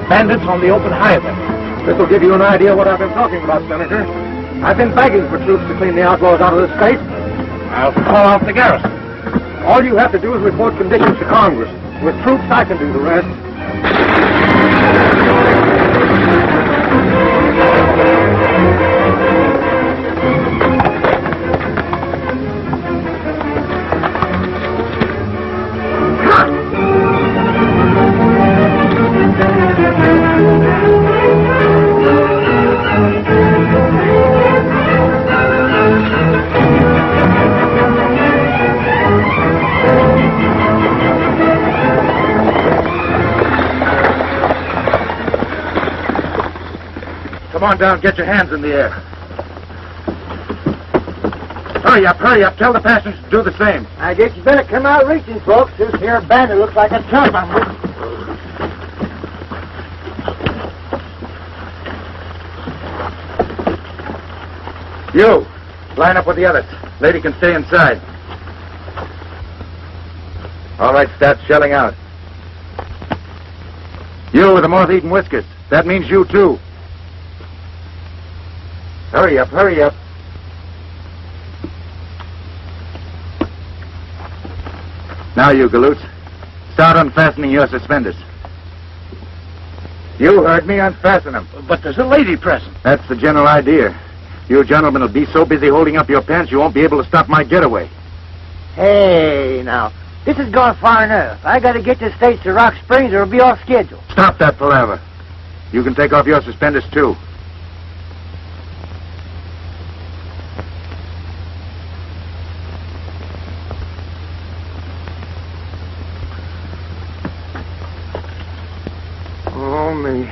Bandits on the open highway. This will give you an idea what I've been talking about, Senator. I've been begging for troops to clean the outlaws out of this state. I'll call out the garrison. All you have to do is report conditions to Congress. With troops, I can do the rest. Come on down, get your hands in the air. Hurry up, tell the passengers to do the same. I guess you better come out reaching, folks. This here bandit looks like a chump. You, line up with the others. Lady can stay inside. All right, start shelling out. You with the moth-eaten whiskers. That means you, too. Hurry up. Now, you galoots, start unfastening your suspenders. You heard me, unfasten them. But there's a lady present. That's the general idea. You gentlemen will be so busy holding up your pants you won't be able to stop my getaway. Hey, now, this has gone far enough. I got to get the States to Rock Springs or it'll be off schedule. Stop that palaver. You can take off your suspenders, too. Oh, me.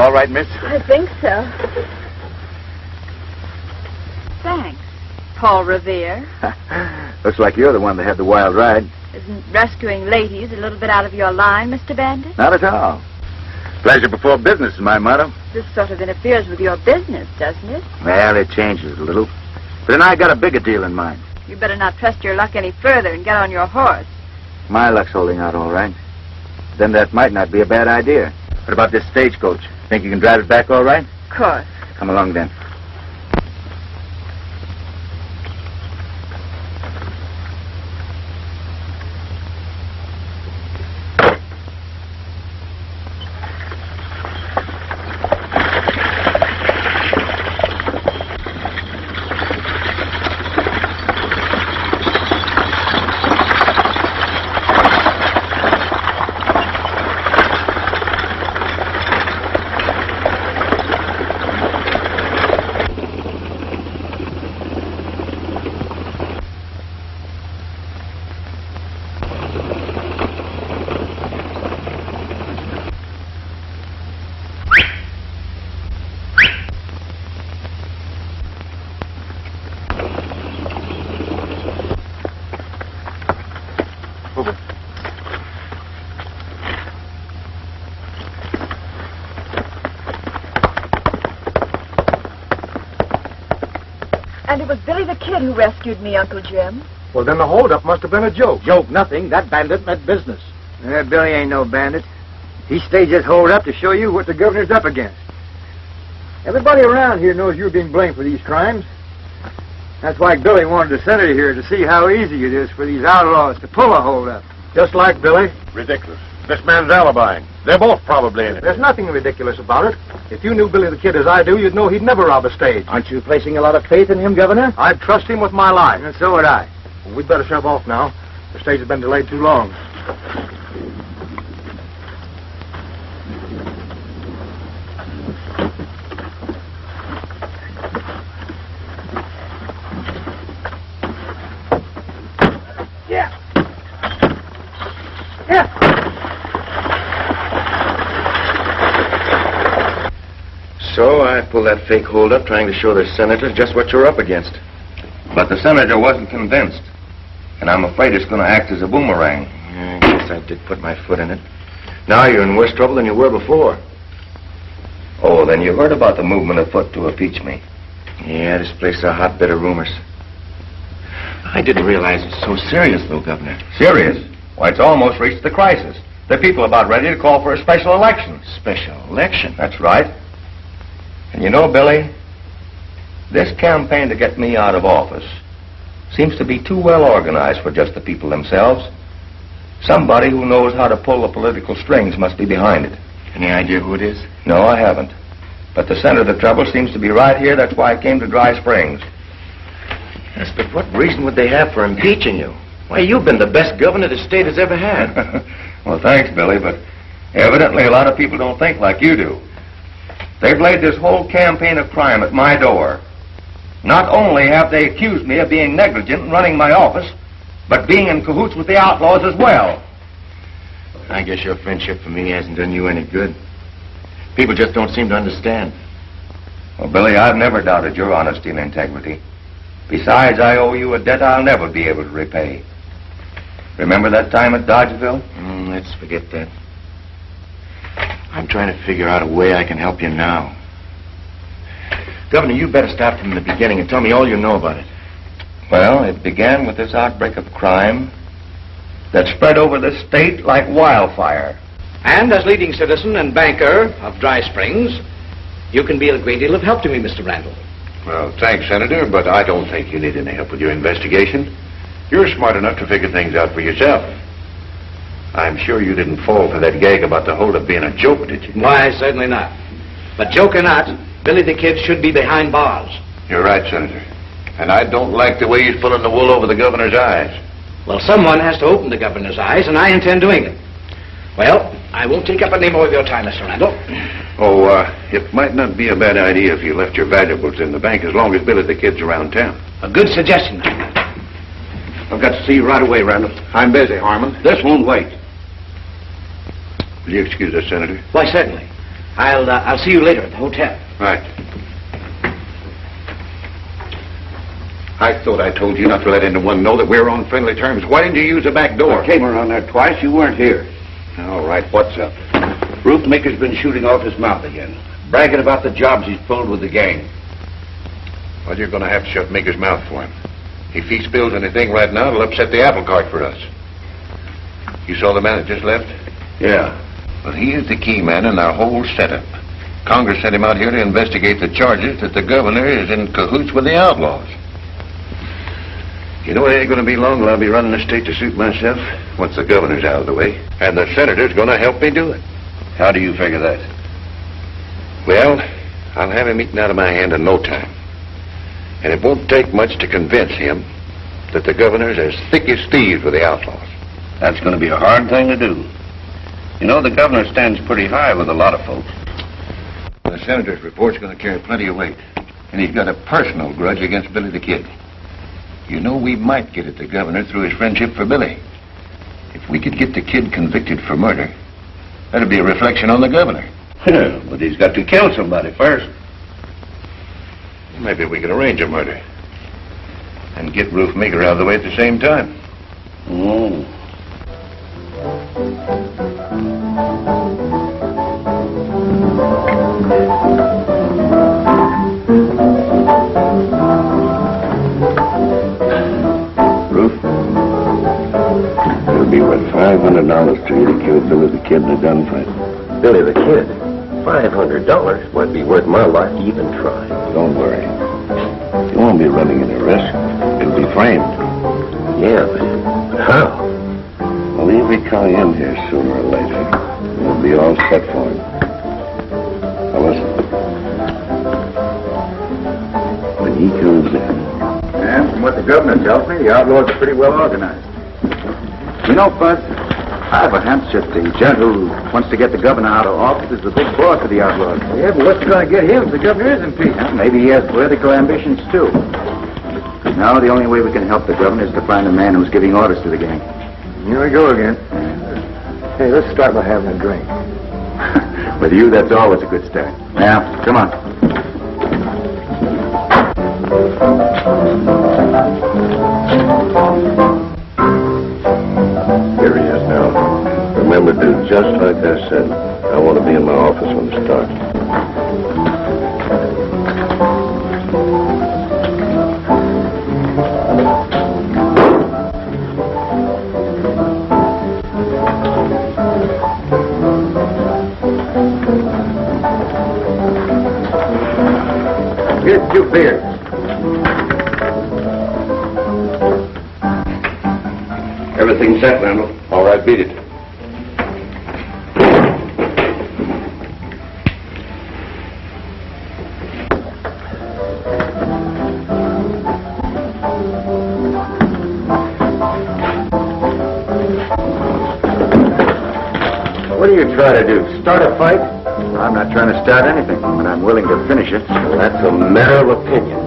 all right, miss? I think so. Thanks, Paul Revere. Looks like you're the one that had the wild ride. Isn't rescuing ladies a little bit out of your line, Mr. Bandit? Not at all. Pleasure before business is my motto. This sort of interferes with your business, doesn't it? Well, it changes a little. But then I got a bigger deal in mind. You better not trust your luck any further and get on your horse. My luck's holding out all right. Then that might not be a bad idea. What about this stagecoach? Think you can drive it back all right? Of course. Come along then. And it was Billy the Kid who rescued me, Uncle Jim. Well, then the holdup must have been a joke. Joke nothing. That bandit meant business. Billy ain't no bandit. He staged this holdup to show you what the governor's up against. Everybody around here knows you're being blamed for these crimes. That's why Billy wanted to send her here to see how easy it is for these outlaws to pull a holdup. Just like Billy. Ridiculous. This man's alibiing. They're both probably in it. There's nothing ridiculous about it. If you knew Billy the Kid as I do, you'd know he'd never rob a stage. Aren't you placing a lot of faith in him, Governor? I'd trust him with my life. And so would I. Well, we'd better shove off now. The stage has been delayed too long. So I pulled that fake holdup trying to show the senator just what you're up against. But the senator wasn't convinced. And I'm afraid it's going to act as a boomerang. I guess I did put my foot in it. Now you're in worse trouble than you were before. Oh, then you heard about the movement afoot to impeach me. Yeah, this place is a hotbed of rumors. I didn't realize it's so serious, though, Governor. Serious? Why, it's almost reached the crisis. The people are about ready to call for a special election. Special election? That's right. And you know, Billy, this campaign to get me out of office seems to be too well organized for just the people themselves. Somebody who knows how to pull the political strings must be behind it. Any idea who it is? No, I haven't. But the center of the trouble seems to be right here. That's why I came to Dry Springs. Yes, but what reason would they have for impeaching you? Why, you've been the best governor the state has ever had. Well, thanks, Billy, but evidently a lot of people don't think like you do. They've laid this whole campaign of crime at my door. Not only have they accused me of being negligent in running my office, but being in cahoots with the outlaws as well. I guess your friendship for me hasn't done you any good. People just don't seem to understand. Well, Billy, I've never doubted your honesty and integrity. Besides, I owe you a debt I'll never be able to repay. Remember that time at Dodgeville? Let's forget that. I'm trying to figure out a way I can help you now. Governor, you better start from the beginning and tell me all you know about it. Well, it began with this outbreak of crime that spread over the state like wildfire. And as leading citizen and banker of Dry Springs, you can be a great deal of help to me, Mr. Randall. Well, thanks, Senator, but I don't think you need any help with your investigation. You're smart enough to figure things out for yourself. I'm sure you didn't fall for that gag about the holdup being a joke, did you? Why, certainly not. But joke or not, Billy the Kid should be behind bars. You're right, Senator. And I don't like the way he's pulling the wool over the governor's eyes. Well, someone has to open the governor's eyes, and I intend doing it. Well, I won't take up any more of your time, Mr. Randall. Oh, it might not be a bad idea if you left your valuables in the bank as long as Billy the Kid's around town. A good suggestion. I've got to see you right away, Randall. I'm busy, Harmon. This won't wait. Will you excuse us, Senator? Why, certainly. I'll see you later at the hotel. Right. I thought I told you not to let anyone know that we're on friendly terms. Why didn't you use the back door? I came around there twice. You weren't here. All right, what's up? Roofmaker's been shooting off his mouth again, bragging about the jobs he's pulled with the gang. Well, you're going to have to shut Maker's mouth for him. If he spills anything right now, it'll upset the apple cart for us. You saw the man that just left? Yeah. Well, he is the key man in our whole setup. Congress sent him out here to investigate the charges that the governor is in cahoots with the outlaws. You know, it ain't going to be long till I'll be running the state to suit myself once the governor's out of the way. And the senator's going to help me do it. How do you figure that? Well, I'll have him eaten out of my hand in no time. And it won't take much to convince him that the governor's as thick as thieves with the outlaws. That's going to be a hard thing to do. You know, the governor stands pretty high with a lot of folks. The senator's report's going to carry plenty of weight. And he's got a personal grudge against Billy the Kid. You know, we might get at the governor through his friendship for Billy. If we could get the kid convicted for murder, that'd be a reflection on the governor. Yeah, but he's got to kill somebody first. Maybe we could arrange a murder. And get Roofmaker out of the way at the same time. Oh. Roof, it'll be worth $500 to you to kill Billy the Kid in a gunfight. Billy the Kid? $500 might be worth my life to even try. Don't worry. You won't be running any risk. It'll be framed. Yeah, but how? Well, he'll be coming in here sooner or later. We'll be all set for him. Now listen. When he comes in... And from what the governor tells me, the outlaws are pretty well organized. You know, Bud, I have a hunch that the gent who wants to get the governor out of office is the big boss of the outlaws. Yeah, but what's going to get him if the governor is impeached? Well, maybe he has political ambitions, too. Now, the only way we can help the governor is to find the man who's giving orders to the gang. Here we go again. Hey, let's start by having a drink. With you, that's always a good start. Now, come on. Here he is now. Remember, do just like I said. I want to be in my office when it starts. Here's 2 beers. Everything set, Randall. All right, beat it. What are you trying to do? Start a fight? I'm not trying to start anything, but I'm willing to finish it. Well, that's a matter of opinion.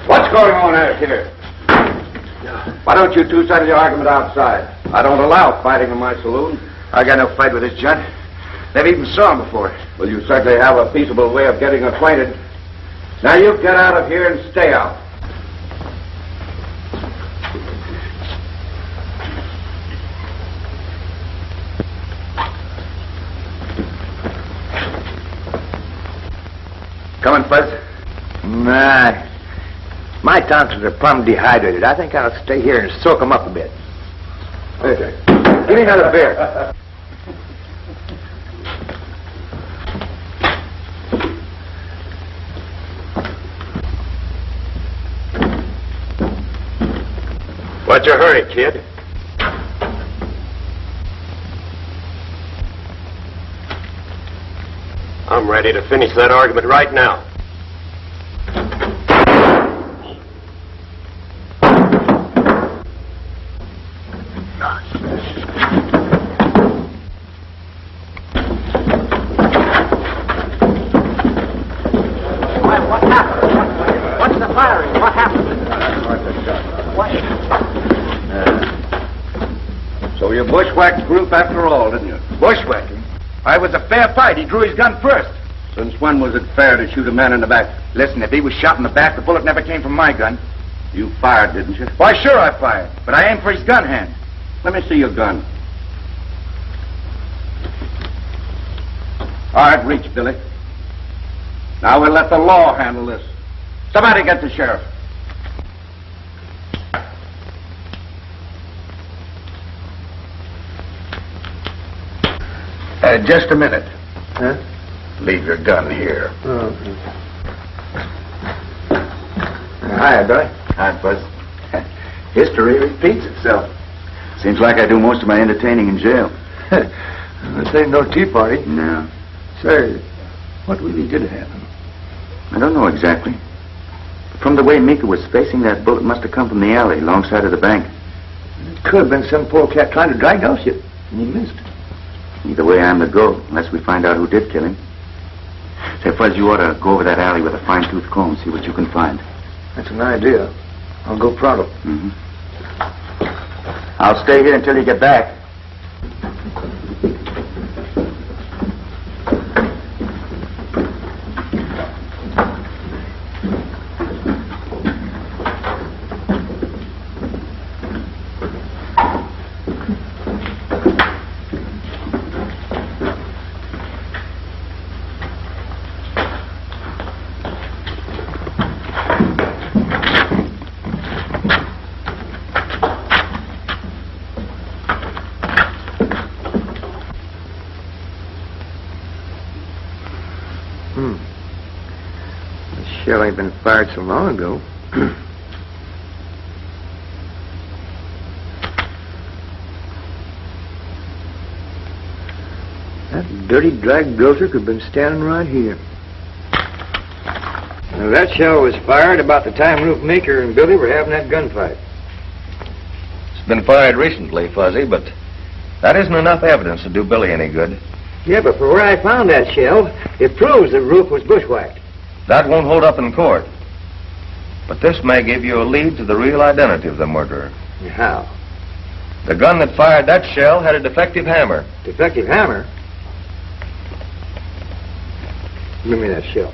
What's going on out here? Why don't you two settle your argument outside? I don't allow fighting in my saloon. I got no fight with this gent. Never even saw him before. Well, you certainly have a peaceable way of getting acquainted. Now you get out of here and stay out. My tonsils are plumb dehydrated. I think I'll stay here and soak them up a bit. Okay. Give me another beer. What's your hurry, kid? I'm ready to finish that argument right now. What happened? What's the firing? What happened? So you bushwhacked group after all, didn't you? Bushwhacking? I was a fair fight. He drew his gun first. Since when was it fair to shoot a man in the back? Listen, if he was shot in the back, the bullet never came from my gun. You fired, didn't you? Why, sure I fired, but I aimed for his gun hand. Let me see your gun. All right, reach, Billy. Now we'll let the law handle this. Somebody get the sheriff. Just a minute. Huh? Leave your gun here. Oh. Hiya, Billy. Hi, Buzz. History repeats itself. Seems like I do most of my entertaining in jail. This ain't no tea party. No. Say, what really did happen? I don't know exactly. From the way Mika was facing, that bullet must have come from the alley alongside of the bank. It could have been some poor cat trying to drag us you, and you missed. Either way, I'm the go, unless we find out who did kill him. Say, Fuzz, you ought to go over that alley with a fine-tooth comb, see what you can find. That's an idea. I'll go pronto. Mm-hmm. I'll stay here until you get back. The shell ain't been fired so long ago. That dirty drag grocer could have been standing right here. Now, that shell was fired about the time Roof Maker and Billy were having that gunfight. It's been fired recently, Fuzzy, but that isn't enough evidence to do Billy any good. Yeah, but for where I found that shell, it proves that Roof was bushwhacked. That won't hold up in court. But this may give you a lead to the real identity of the murderer. How? The gun that fired that shell had a defective hammer. Defective hammer? Give me that shell.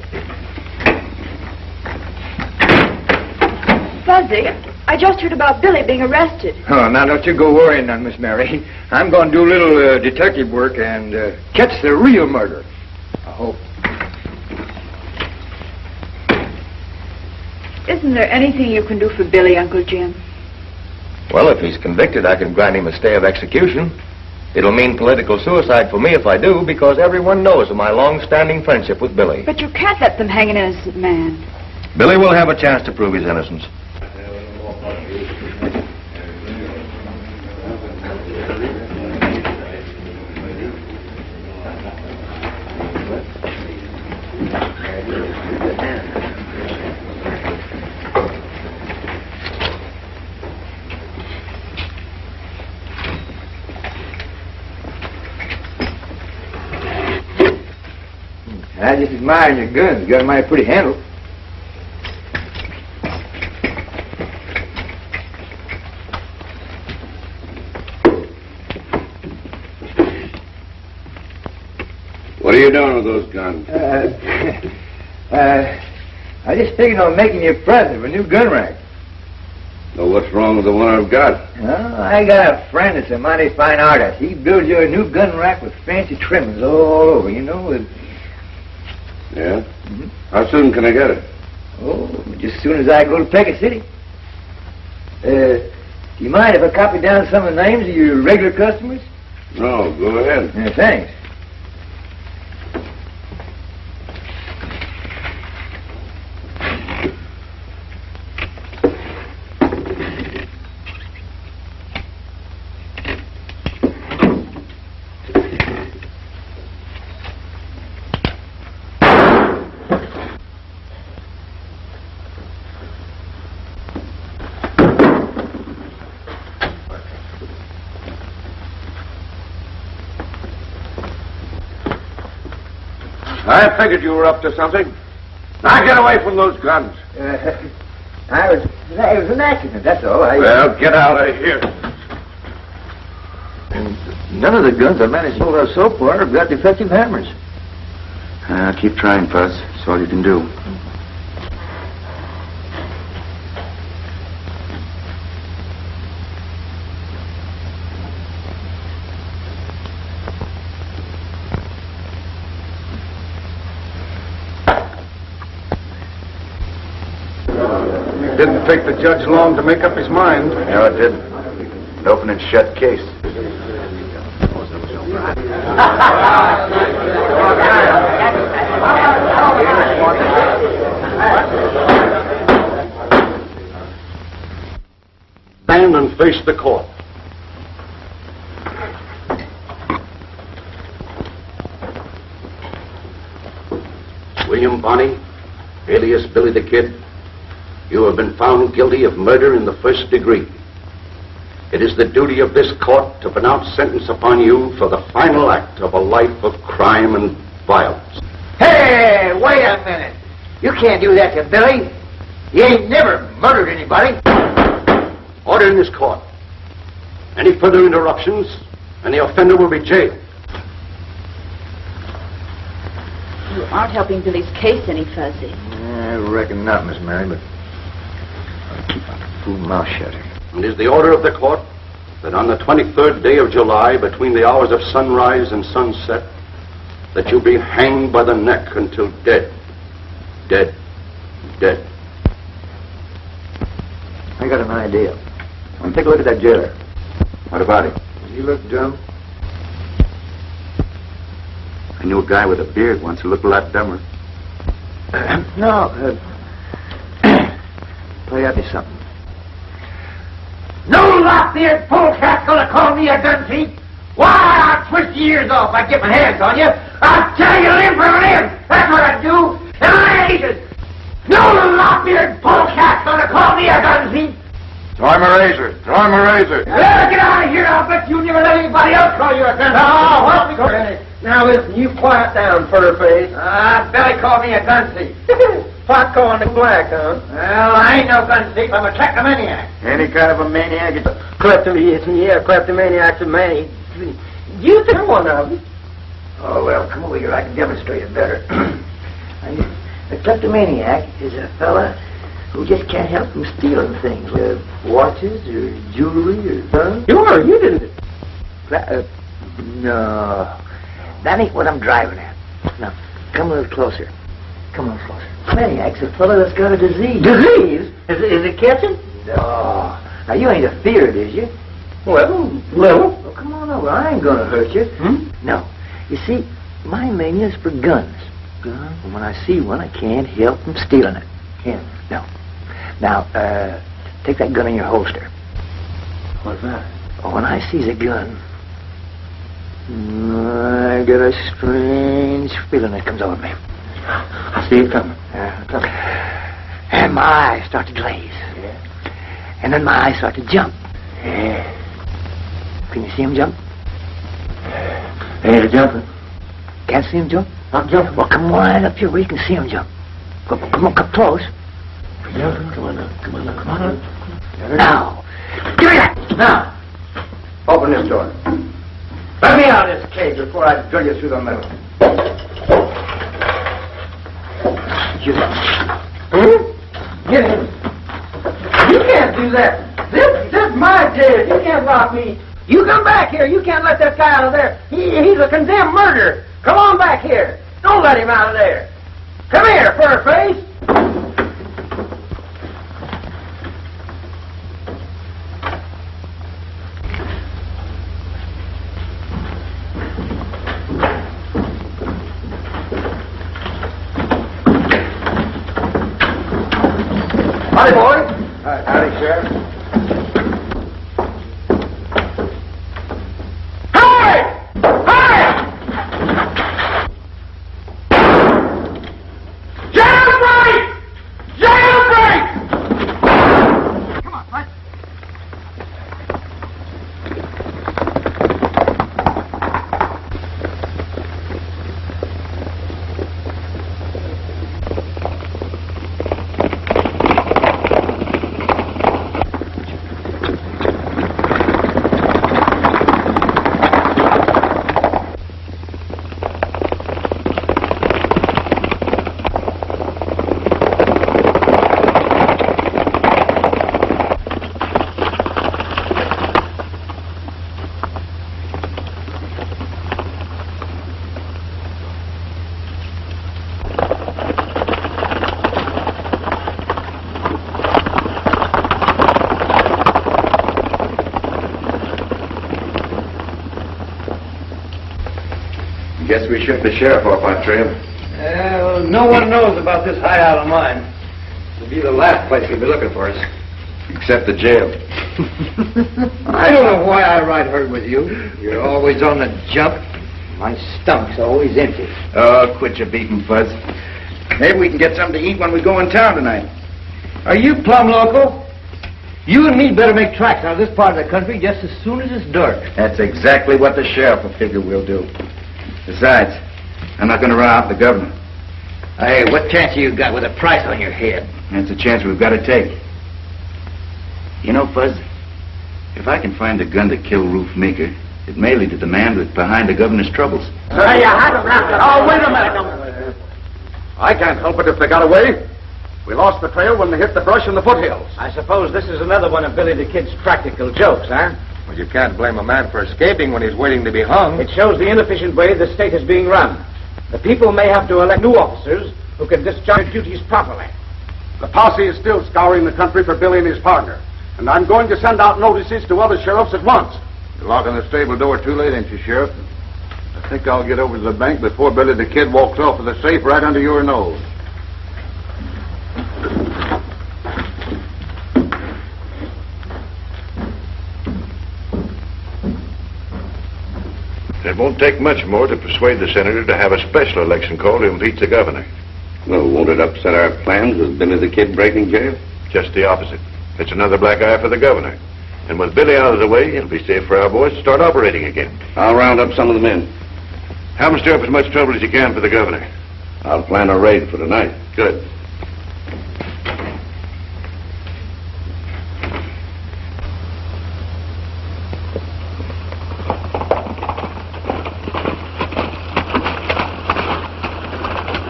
Fuzzy, I just heard about Billy being arrested. Oh, now don't you go worrying none, Miss Mary. I'm going to do a little detective work and catch the real murderer. I hope. Isn't there anything you can do for Billy, Uncle Jim? Well, if he's convicted, I can grant him a stay of execution. It'll mean political suicide for me if I do, because everyone knows of my long-standing friendship with Billy. But you can't let them hang an innocent man. Billy will have a chance to prove his innocence. I just admire your guns. You got a mighty pretty handle. What are you doing with those guns? I just figured on making you a present of a new gun rack. So what's wrong with the one I've got? Well, I got a friend that's a mighty fine artist. He builds you a new gun rack with fancy trimmings all over, you know. Yeah? Mm-hmm. How soon can I get it? Oh, just as soon as I go to Peck City. Do you mind if I copy down some of the names of your regular customers? No, go ahead. Yeah, thanks. I figured you were up to something. Now get away from those guns. It was an accident, that's all. Well, get out of here. None of the guns I managed to hold out so far have got defective hammers. Keep trying, Fuzz. That's all you can do. Didn't take the judge long to make up his mind. No, it didn't. An open and shut case. Stand and face the court. William Bonney, alias Billy the Kid, you have been found guilty of murder in the first degree. It is the duty of this court to pronounce sentence upon you for the final act of a life of crime and violence. Hey, wait a minute. You can't do that to Billy. He ain't never murdered anybody. Order in this court. Any further interruptions, and the offender will be jailed. You aren't helping Billy's case any, Fuzzy. I reckon not, Miss Mary, but I'll keep my fool mouth shut. It is the order of the court that on the 23rd day of July, between the hours of sunrise and sunset, that you be hanged by the neck until dead. Dead. Dead. I got an idea. Take a look at that jailer. What about him? Does he look dumb? I knew a guy with a beard once who looked a lot dumber. No. Play out me something. No lop-eared polecat's gonna call me a gun thief. Why, I'll twist your ears off if I get my hands on you. I'll tear you limb from limb. That's what I'd do. And I ain't it. No lop-eared polecat's gonna call me a gun thief. Throw him a razor. Throw him a razor. Well, get out of here. I'll bet you never let anybody else call you a gun thief. Oh, help me go. Now listen, you quiet down, furface. Billy called me a gun thief. Pot calling the black, huh? Well, I ain't no gun thief. I'm a kleptomaniac. Any kind of a maniac is a kleptomaniac. Yeah, kleptomaniac's a maniac. You think one of them? Oh, well, come over here. I can demonstrate it better. A kleptomaniac is a fella who just can't help from stealing things, watches or jewelry or guns. Sure, you didn't. No, that ain't what I'm driving at. Now, come a little closer. Come a little closer. Maniac's a fella that's got a disease. Disease? Is it catching? No. Now, you ain't afeard, is you? Well, little. Well, come on over. I ain't gonna hurt you. No. You see, my mania is for guns. Guns? And when I see one, I can't help from stealing it. Can't? No. Now, take that gun in your holster. What's that? Oh, when I sees a gun, I get a strange feeling that comes over me. I see it coming. Yeah. And my eyes start to glaze. Yeah. And then my eyes start to jump. Yeah. Can you see him jump? Yeah, they're jumping. Can't see him jump? I'm jumping. Well, come right up here where you can see him jump. Come on, come close. Jumping. Come on up. Come on up. Come on up. Now. Give me that. Now. Open this door. Let me out of this cage before I drill you through the middle. Get in. You can't do that. This is my jail. You can't lock me. You come back here. You can't let that guy out of there. He's a condemned murderer. Come on back here. Don't let him out of there. Come here, furface. Howdy, boys. Howdy, Sheriff. Hey! Hey! Jailbreak! Jailbreak! Come on, Mike. Guess we shook the sheriff off our trail. Well, no one knows about this hideout of mine. It'll be the last place he'll be looking for us. Except the jail. I don't know why I ride herd with you. You're always on the jump. My stomach's always empty. Oh, quit your beating, Fuzz. Maybe we can get something to eat when we go in town tonight. Are you plumb local? You and me better make tracks out of this part of the country just as soon as it's dark. That's exactly what the sheriff will figure we'll do. Besides, I'm not going to run out the governor. Hey, what chance you got with a price on your head? That's a chance we've got to take. You know, Fuzz, if I can find a gun to kill Roof Maker, it may lead to the man behind the governor's troubles. Hey, you had him after. Oh, wait a minute. I can't help it if they got away. We lost the trail when they hit the brush in the foothills. I suppose this is another one of Billy the Kid's practical jokes, huh? Well, you can't blame a man for escaping when he's waiting to be hung. It shows the inefficient way the state is being run. The people may have to elect new officers who can discharge their duties properly. The posse is still scouring the country for Billy and his partner. And I'm going to send out notices to other sheriffs at once. You're locking the stable door too late, ain't you, Sheriff? I think I'll get over to the bank before Billy the Kid walks off with the safe right under your nose. It won't take much more to persuade the senator to have a special election called to impeach the governor. Well, won't it upset our plans with Billy the Kid breaking jail? Just the opposite. It's another black eye for the governor. And with Billy out of the way, it'll be safe for our boys to start operating again. I'll round up some of the men. Help him stir up as much trouble as you can for the governor. I'll plan a raid for tonight. Good.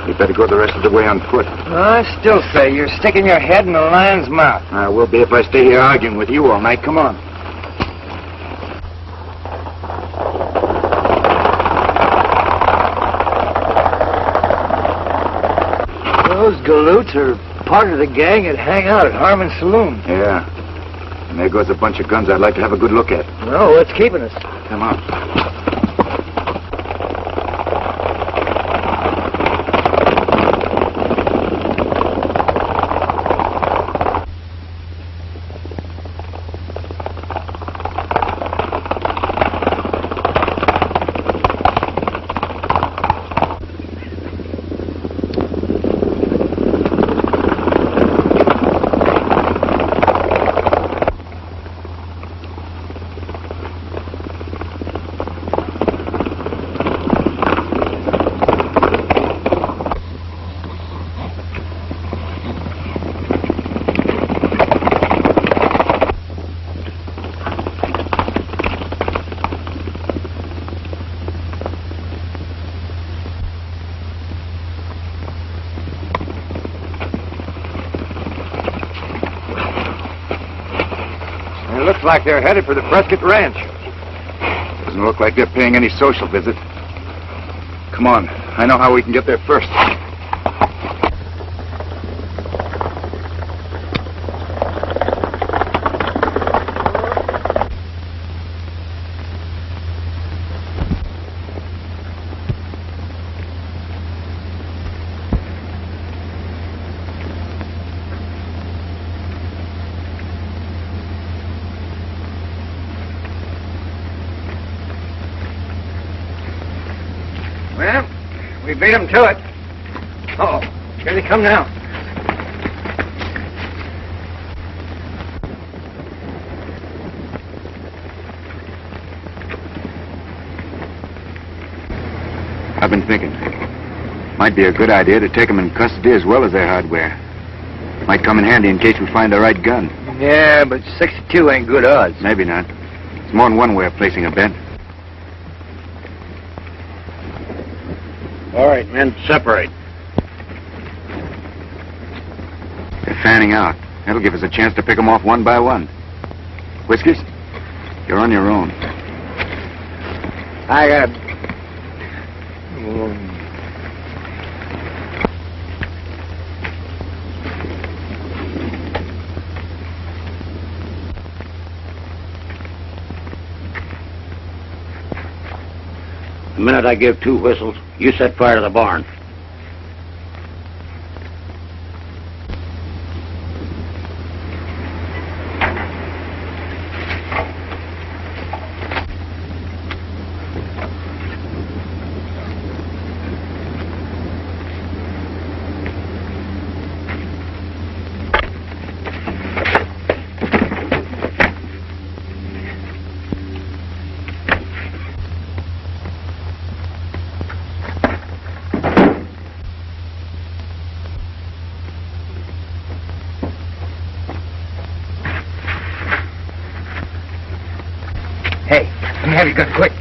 You better go the rest of the way on foot. I still say you're sticking your head in the lion's mouth. I will be if I stay here arguing with you all night. Come on. Those galoots are part of the gang that hang out at Harmon's Saloon. Yeah. And there goes a bunch of guns I'd like to have a good look at. No, what's keeping us? Come on. It looks like they're headed for the Prescott Ranch. Doesn't look like they're paying any social visit. Come on. I know how we can get there first. We beat them to it. Uh-oh. Here they come now. I've been thinking. Might be a good idea to take them in custody as well as their hardware. Might come in handy in case we find the right gun. Yeah, but 62 ain't good odds. Maybe not. It's more than one way of placing a bet. All right, men, separate. They're fanning out. That'll give us a chance to pick them off one by one. Whiskers, you're on your own. I got... The minute I give 2 whistles, you set fire to the barn. Hey, let me have your gun, quick.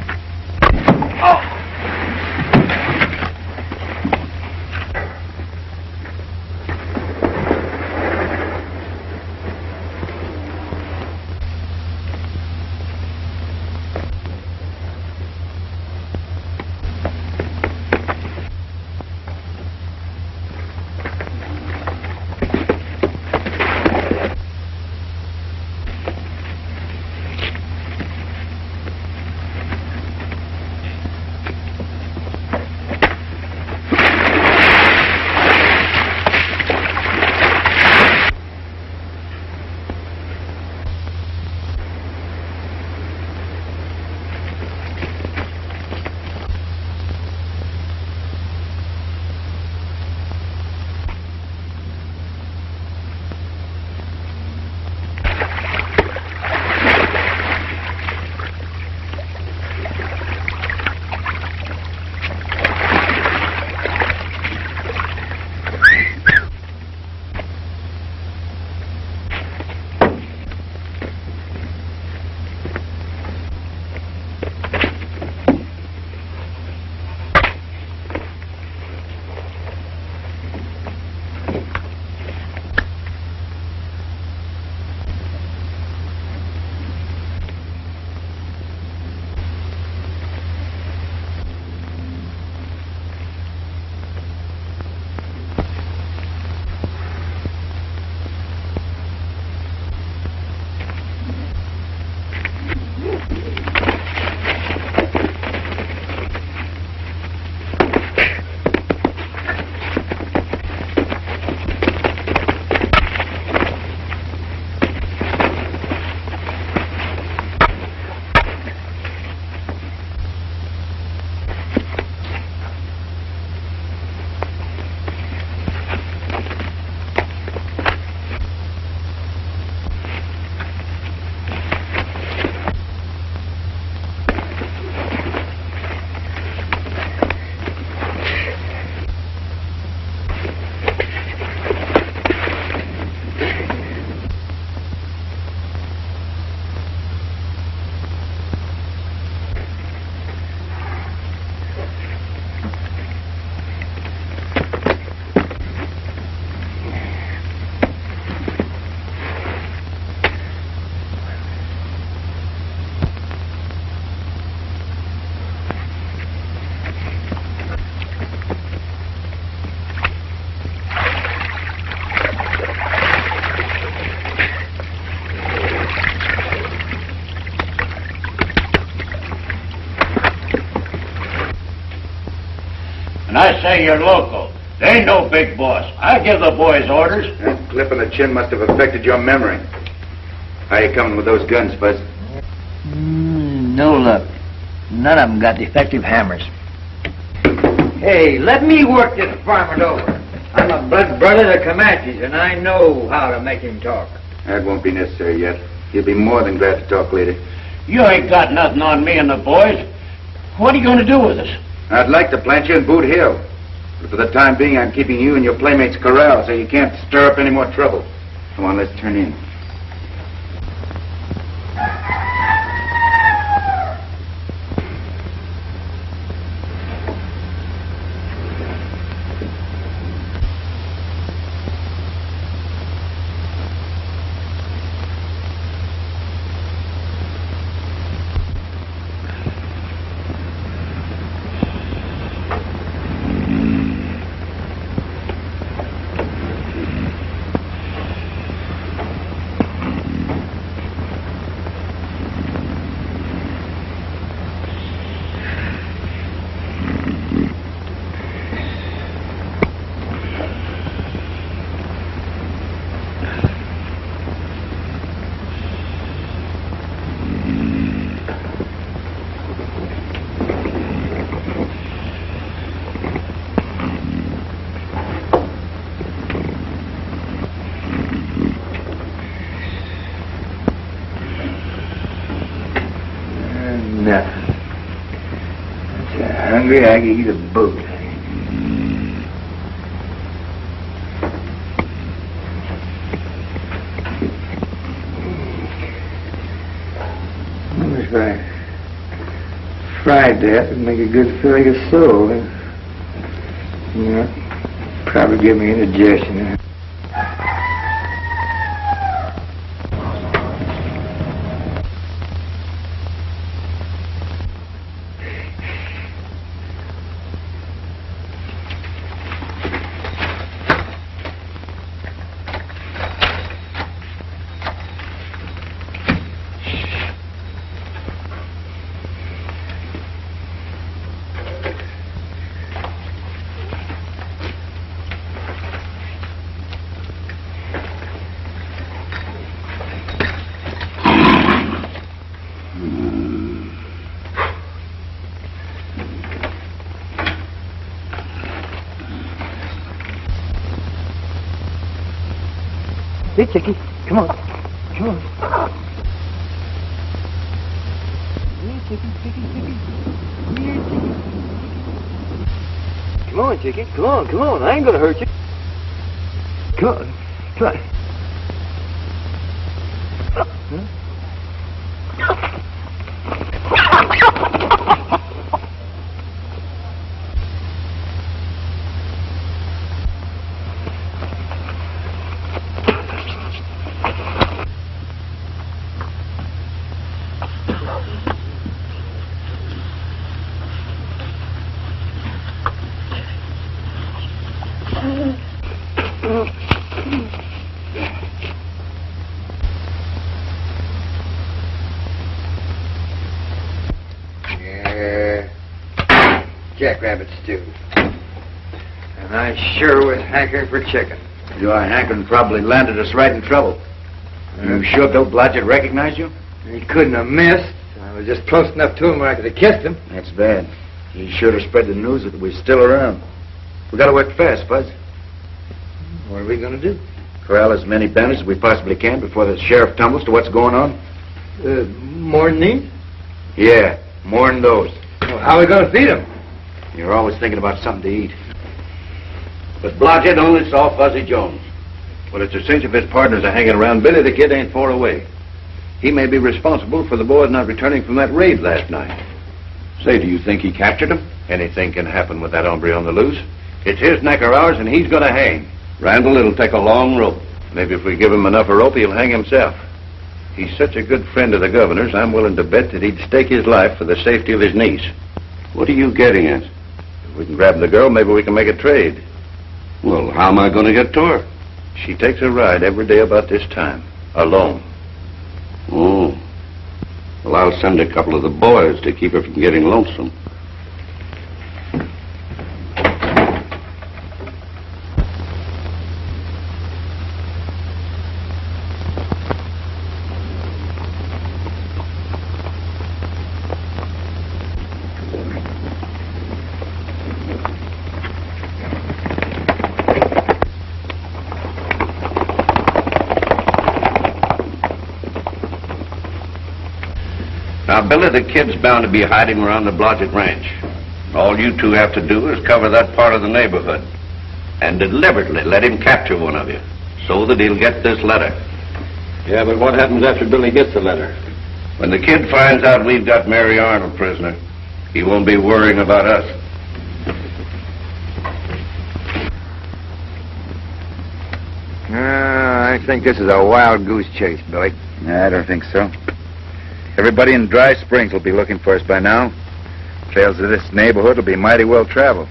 And I say you're local. They ain't no big boss. I give the boys orders. That clip on the chin must have affected your memory. How you coming with those guns, Buzz? No luck. None of them got defective hammers. Hey, let me work this varmint over. I'm a blood brother of the Comanches, and I know how to make him talk. That won't be necessary yet. He'll be more than glad to talk later. You ain't got nothing on me and the boys. What are you going to do with us? I'd like to plant you in Boot Hill. But for the time being, I'm keeping you and your playmates corralled so you can't stir up any more trouble. Come on, let's turn in. Hungry, I can eat a boat. If I fried that, it'd make a good filling of soul. Probably give me indigestion. Hey, Chicky, come on. Come on. Here, Chicky. Here, Chicky. Come on, Chicky. Come on. I ain't gonna hurt you. Come on. Jackrabbit stew. And I sure was hankering for chicken. Your hankering probably landed us right in trouble. You sure Bill Blodgett recognized you? He couldn't have missed. I was just close enough to him where I could have kissed him. That's bad. He should have spread the news that we're still around. We gotta work fast, Buzz. What are we gonna do? Corral as many bandits as we possibly can before the sheriff tumbles to what's going on. More than these? Yeah, more than those. Well, how are we gonna feed them? You're always thinking about something to eat. But Blodgett only saw Fuzzy Jones. Well, it's a cinch if his partners are hanging around. Billy the Kid ain't far away. He may be responsible for the boys not returning from that raid last night. Say, do you think he captured him? Anything can happen with that hombre on the loose. It's his neck or ours, and he's gonna hang. Randall, it'll take a long rope. Maybe if we give him enough of a rope, he'll hang himself. He's such a good friend of the governor's, I'm willing to bet that he'd stake his life for the safety of his niece. What are you getting at? If we can grab the girl, maybe we can make a trade. Well, how am I going to get to her? She takes a ride every day about this time, alone. Oh. Well, I'll send a couple of the boys to keep her from getting lonesome. Now, Billy the Kid's bound to be hiding around the Blodgett Ranch. All you two have to do is cover that part of the neighborhood and deliberately let him capture one of you so that he'll get this letter. Yeah, but what happens after Billy gets the letter? When the kid finds out we've got Mary Arnold prisoner, he won't be worrying about us. I think this is a wild goose chase, Billy. I don't think so. Everybody in Dry Springs will be looking for us by now. Trails of this neighborhood will be mighty well traveled.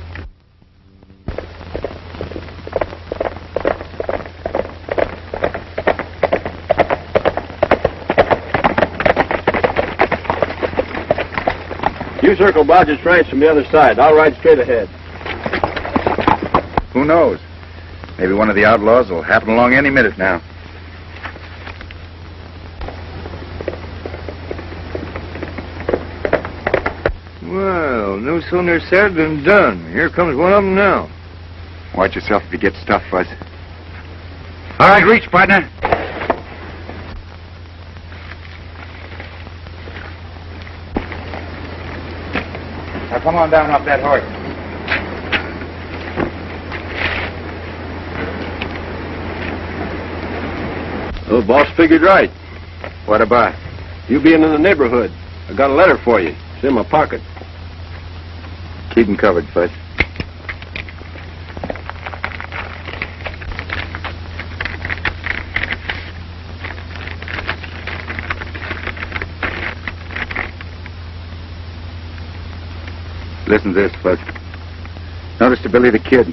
You circle Blodgett's Ranch from the other side. I'll ride straight ahead. Who knows? Maybe one of the outlaws will happen along any minute now. Well, no sooner said than done. Here comes one of them now. Watch yourself if you get stuffed, Fuzz. All right, reach, partner. Now, come on down off that horse. Oh, boss figured right. What about? You being in the neighborhood. I got a letter for you. It's in my pocket. Keep him covered, Fuzz. Listen to this, Fuzz. Notice to Billy the Kid.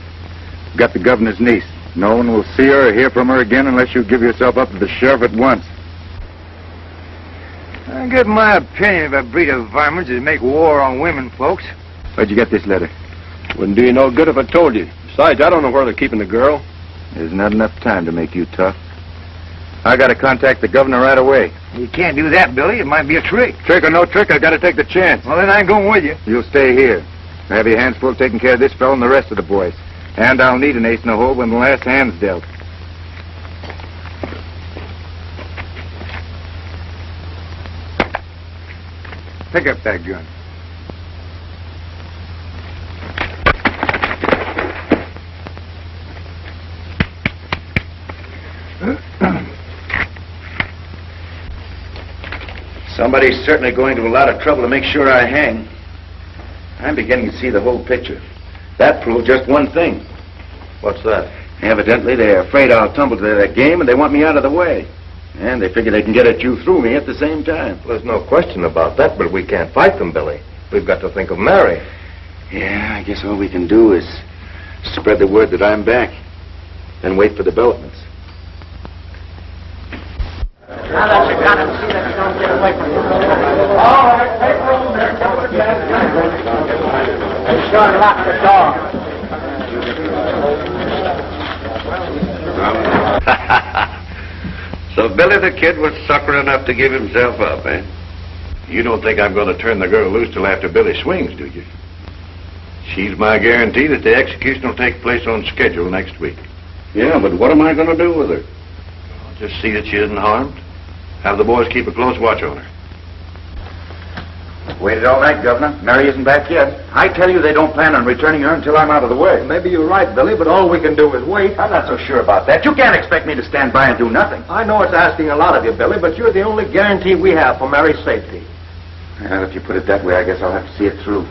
Got the governor's niece. No one will see her or hear from her again unless you give yourself up to the sheriff at once. I get my opinion of a breed of varmints that make war on women folks. Where'd you get this letter? Wouldn't do you no good if I told you. Besides, I don't know where they're keeping the girl. There's not enough time to make you tough. I gotta contact the governor right away. You can't do that, Billy. It might be a trick. Trick or no trick, I gotta take the chance. Well, then I ain't going with you. You'll stay here. Have your hands full taking care of this fellow and the rest of the boys. And I'll need an ace in the hole when the last hand's dealt. Pick up that gun. Somebody's certainly going to a lot of trouble to make sure I hang. I'm beginning to see the whole picture. That proves just one thing. What's that? Evidently, they're afraid I'll tumble to their game, and they want me out of the way. And they figure they can get at you through me at the same time. Well, there's no question about that, but we can't fight them, Billy. We've got to think of Mary. Yeah, I guess all we can do is spread the word that I'm back, and wait for developments. Now that you got him, see that you don't get away from him. All right, take room there. Be sure to lock the door. So Billy the Kid was sucker enough to give himself up, eh? You don't think I'm going to turn the girl loose till after Billy swings, do you? She's my guarantee that the execution will take place on schedule next week. Yeah, but what am I going to do with her? I'll just see that she isn't harmed. Have the boys keep a close watch on her. Waited all night, Governor. Mary isn't back yet. I tell you they don't plan on returning her until I'm out of the way. Maybe you're right, Billy, but all we can do is wait. I'm not so sure about that. You can't expect me to stand by and do nothing. I know it's asking a lot of you, Billy, but you're the only guarantee we have for Mary's safety. Well, if you put it that way, I guess I'll have to see it through.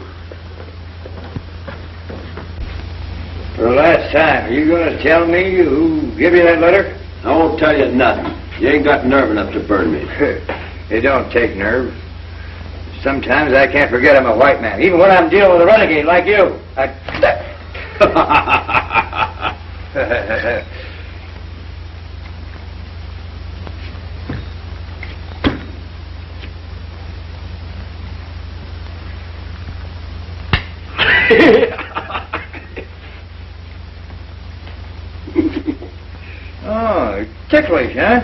For the last time, are you going to tell me who gave you that letter? I won't tell you nothing. You ain't got nerve enough to burn me. It don't take nerve. Sometimes I can't forget I'm a white man, even when I'm dealing with a renegade like you. Oh, ticklish, huh?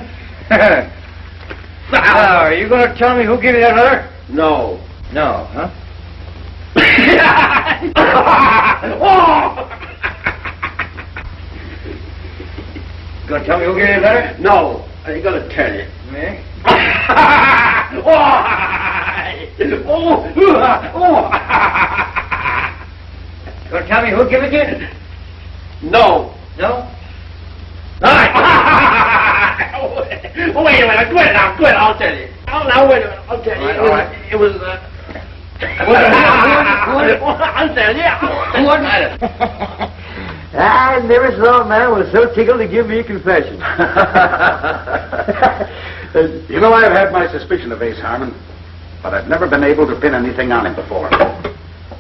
Now, are you going to tell me who gave you that letter? No. No, huh? Going to tell me who gave you that letter? No. I ain't gonna tell you. Me? Oh! Oh! Gonna tell me who gave it to you? No. No? All right. Wait a minute. Quit it now. Quit. I'll tell you. Oh, now, wait a minute. I'll tell you. All right. It was, I'll tell you. What? I never saw a man was so tickled to give me a confession. You know, I've had my suspicion of Ace Harmon, but I've never been able to pin anything on him before.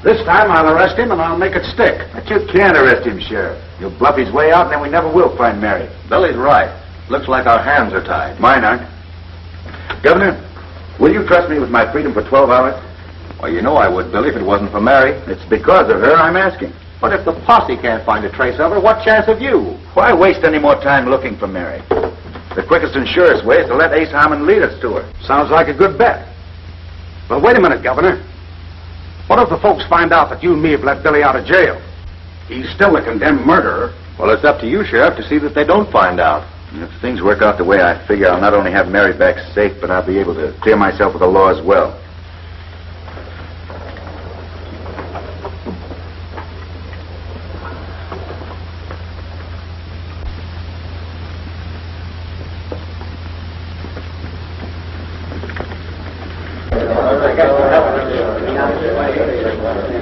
This time I'll arrest him and I'll make it stick. But you can't arrest him, Sheriff. He'll bluff his way out and then we never will find Mary. Billy's right. Looks like our hands are tied. Mine aren't. Governor, will you trust me with my freedom for 12 hours? Well, you know I would, Billy, if it wasn't for Mary. It's because of her I'm asking. But if the posse can't find a trace of her, what chance have you? Why waste any more time looking for Mary? The quickest and surest way is to let Ace Harmon lead us to her. Sounds like a good bet. But wait a minute, Governor. What if the folks find out that you and me have let Billy out of jail? He's still a condemned murderer. Well, it's up to you, Sheriff, to see that they don't find out. If things work out the way I figure, I'll not only have Mary back safe, but I'll be able to clear myself with the law as well.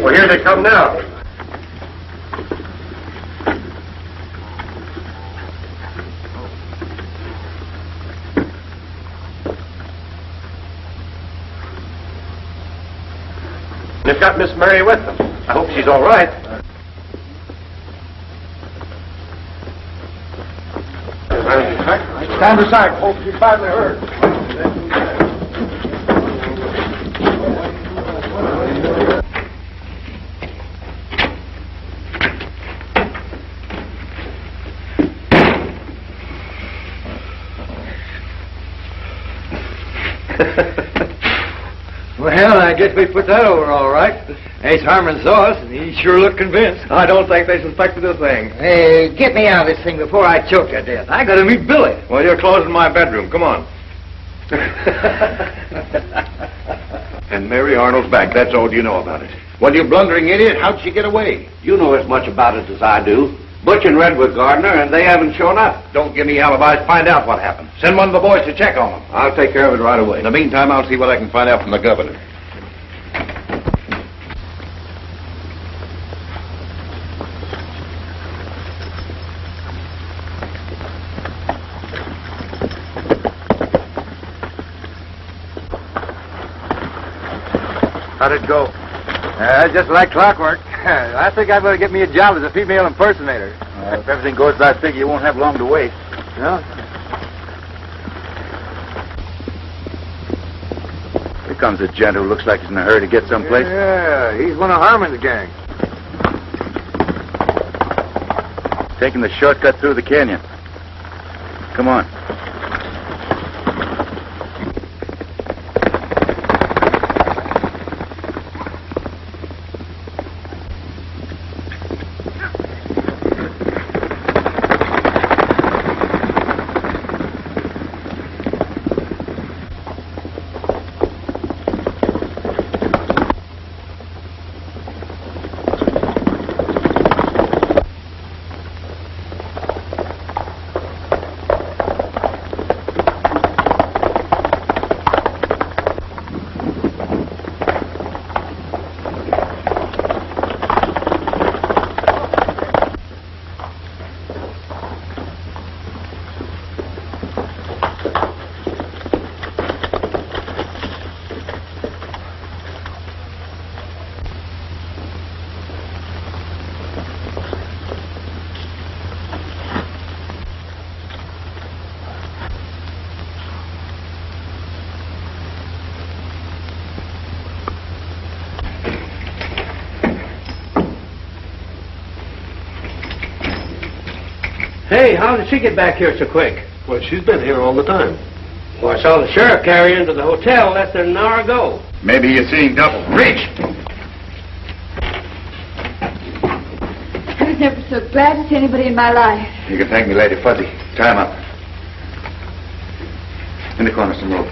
Well, here they come now. They've got Miss Mary with them. I hope she's all right. Stand aside, folks. You badly hurt. Well, I guess we put that over all right. Ace Harmon saw us, and he sure looked convinced. I don't think they suspected a thing. Hey, get me out of this thing before I choke to death. I gotta meet Billy. Well, you're closing my bedroom. Come on. And Mary Arnold's back. That's all you know about it. Well, you blundering idiot, how'd she get away? You know as much about it as I do. Butch and Redwood Gardner, and they haven't shown up. Don't give me alibis. Find out what happened. Send one of the boys to check on them. I'll take care of it right away. In the meantime, I'll see what I can find out from the governor. How'd it go? Just like clockwork. I think I better get me a job as a female impersonator. If everything goes as I figure, you won't have long to wait. No? Here comes a gent who looks like he's in a hurry to get someplace. Yeah, he's one of Harmon's gang. Taking the shortcut through the canyon. Come on. Hey, how did she get back here so quick? Well, she's been here all the time. Well, I saw the sheriff carry her into the hotel less than an hour ago. Maybe you're seeing double. Reach! I was never so glad to see anybody in my life. You can thank me, Lady Fuzzy. Tie him up. In the corner, some rope.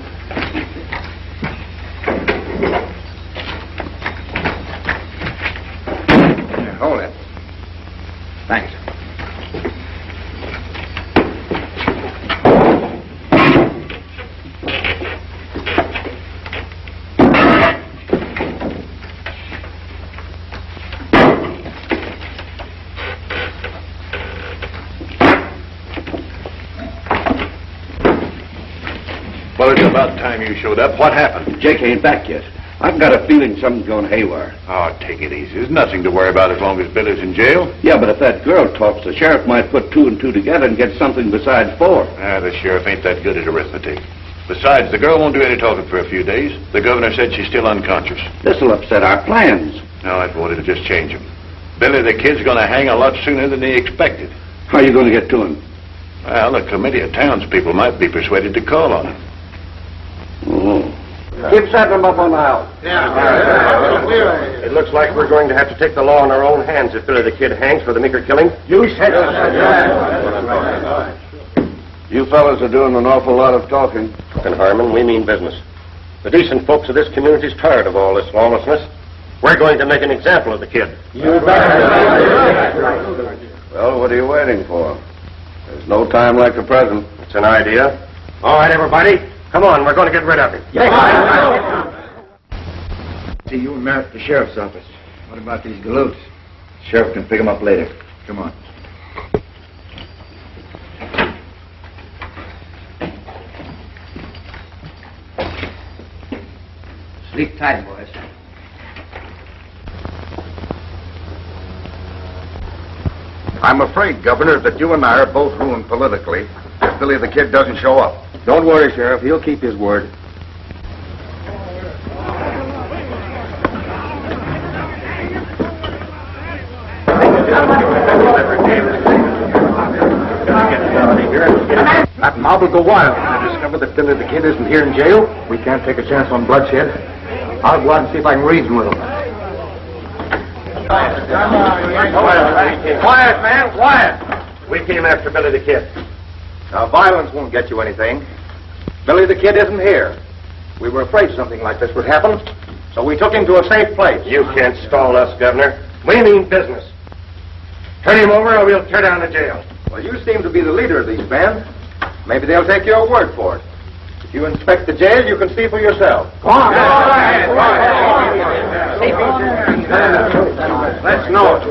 Well, it's about time you showed up. What happened? Jake ain't back yet. I've got a feeling something's going haywire. Oh, take it easy. There's nothing to worry about as long as Billy's in jail. Yeah, but if that girl talks, the sheriff might put 2 and 2 together and get something besides 4. The sheriff ain't that good at arithmetic. Besides, the girl won't do any talking for a few days. The governor said she's still unconscious. This'll upset our plans. No, I thought it'd just change them. Billy the Kid's going to hang a lot sooner than he expected. How are you going to get to him? Well, a committee of townspeople might be persuaded to call on him. Oh. Keep setting them up on the house. It looks like we're going to have to take the law in our own hands if Billy the Kid hangs for the Meeker killing. You said it. You fellas are doing an awful lot of talking. And Harmon, we mean business. The decent folks of this community's tired of all this lawlessness. We're going to make an example of the kid. You bet. Well, what are you waiting for? There's no time like the present. It's an idea. All right, everybody. Come on, we're going to get rid of him. See you and Merritt at the sheriff's office. What about these galoots? Sheriff can pick them up later. Come on. Sleep tight, boys. I'm afraid, Governor, that you and I are both ruined politically if Billy the Kid doesn't show up. Don't worry, Sheriff. He'll keep his word. That mob will go wild when they discover that Billy the Kid isn't here in jail. We can't take a chance on bloodshed. I'll go out and see if I can reason with him. Quiet, man, quiet. We came after Billy the Kid. Now, violence won't get you anything. Billy the Kid isn't here. We were afraid something like this would happen, so we took him to a safe place. You can't stall us, Governor. We mean business. Turn him over or we'll tear down the jail. Well, you seem to be the leader of these men. Maybe they'll take your word for it. If you inspect the jail, you can see for yourself. Go on. Let's know it.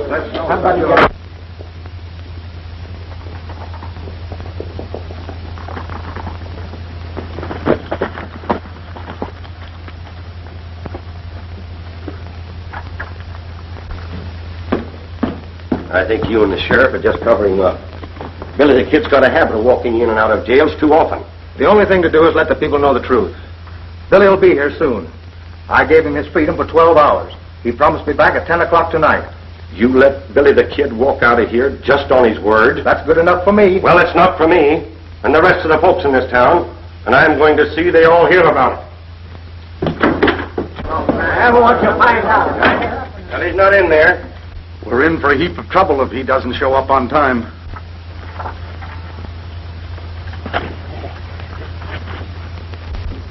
I think you and the sheriff are just covering up. Billy the Kid's got a habit of walking in and out of jails too often. The only thing to do is let the people know the truth. Billy will be here soon. I gave him his freedom for 12 hours. He promised me back at 10 o'clock tonight. You let Billy the Kid walk out of here just on his word? That's good enough for me. Well, it's not for me and the rest of the folks in this town, and I'm going to see they all hear about it. I want to find out. Well, he's not in there. We're in for a heap of trouble if he doesn't show up on time.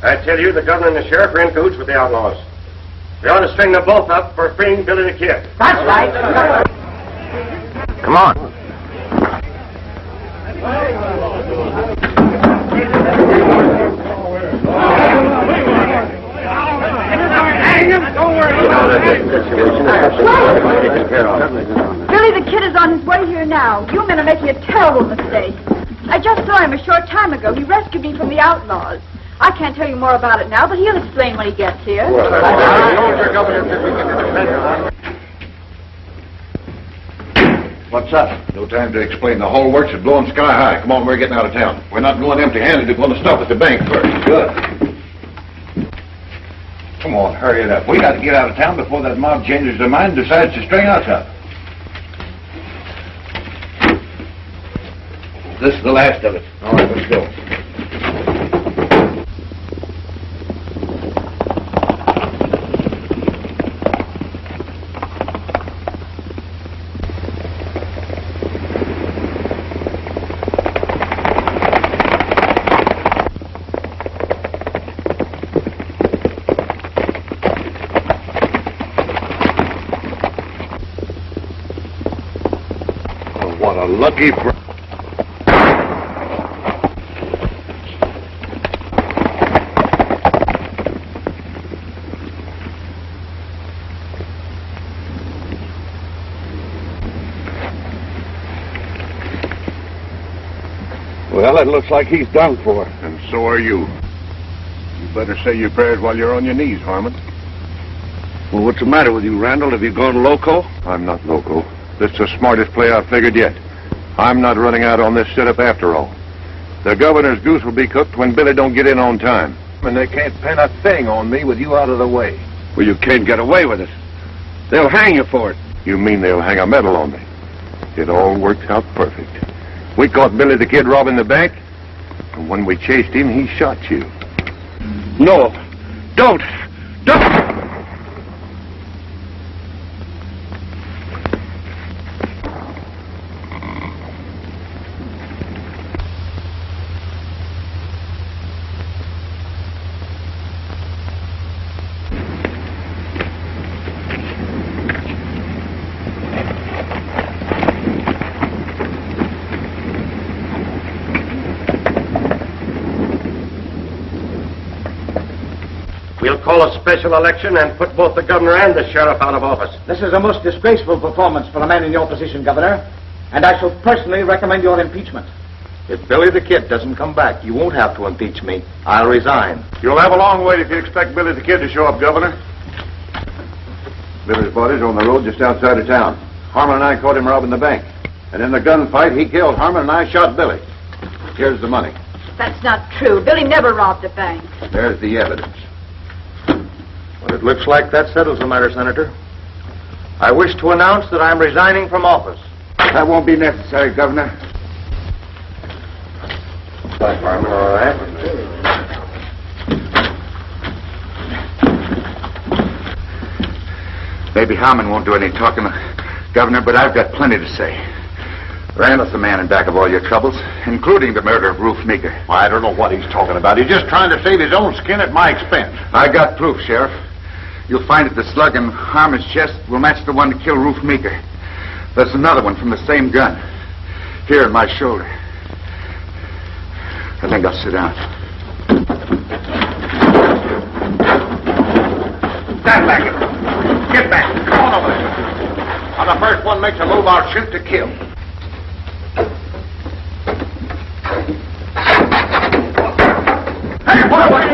I tell you, the governor and the sheriff are in cahoots with the outlaws. They ought to string them both up for freeing Billy the Kid. That's right. Come on. Billy the Kid is on his way here now. You men are making a terrible mistake. I just saw him a short time ago. He rescued me from the outlaws. I can't tell you more about it now, but he'll explain when he gets here. What's up? No time to explain. The whole works is blowing sky high. Come on, we're getting out of town. We're not going empty-handed. We're going to stop at the bank first. Good. Come on, hurry it up. We got to get out of town before that mob changes their mind and decides to string us up. This is the last of it. All right, let's go. What a lucky... Well, it looks like he's done for. And so are you. You better say your prayers while you're on your knees, Harmon. Well, what's the matter with you, Randall? Have you gone loco? I'm not loco. This is the smartest play I've figured yet. I'm not running out on this setup after all. The governor's goose will be cooked when Billy don't get in on time. And they can't pin a thing on me with you out of the way. Well, you can't get away with it. They'll hang you for it. You mean they'll hang a medal on me? It all worked out perfect. We caught Billy the Kid robbing the bank, and when we chased him, he shot you. No. Don't. We'll call a special election and put both the governor and the sheriff out of office. This is a most disgraceful performance for a man in your position, Governor, and I shall personally recommend your impeachment. If Billy the Kid doesn't come back, you won't have to impeach me. I'll resign. You'll have a long wait if you expect Billy the Kid to show up, Governor. Billy's body's on the road just outside of town. Harmon and I caught him robbing the bank. And in the gunfight, he killed Harmon and I shot Billy. Here's the money. That's not true. Billy never robbed a bank. There's the evidence. Well, it looks like that settles the matter, Senator. I wish to announce that I'm resigning from office. That won't be necessary, Governor. Bye, Harmon, all right? Maybe Harmon won't do any talking, Governor, but I've got plenty to say. Randall's the man in back of all your troubles, including the murder of Ruth Meeker. I don't know what he's talking about. He's just trying to save his own skin at my expense. I got proof, Sheriff. You'll find that the slug in Harmon's chest will match the one to kill Ruth Meeker. There's another one from the same gun, here in my shoulder. I think I'll sit down. Stand back. Get back. Come on over there. On the first one makes a move, I'll shoot to kill. Hey, what are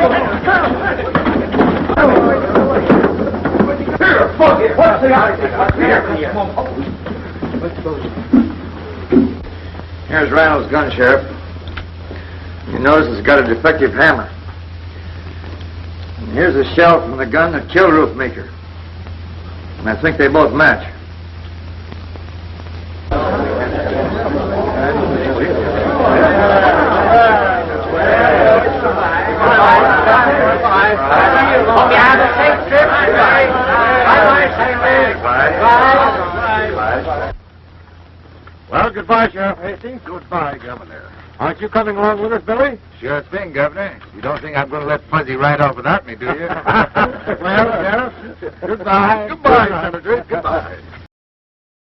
Here, fuck it. What's the idea? Here's Randall's gun, Sheriff. You notice it's got a defective hammer. And here's a shell from the gun that killed Ruth Meeker. And I think they both match. Well, goodbye, Sheriff Hastings. Goodbye, Governor. Aren't you coming along with us, Billy? Sure thing, Governor. You don't think I'm going to let Fuzzy ride off without me, do you? Well, Sheriff, goodbye. Goodbye, Senator. Goodbye.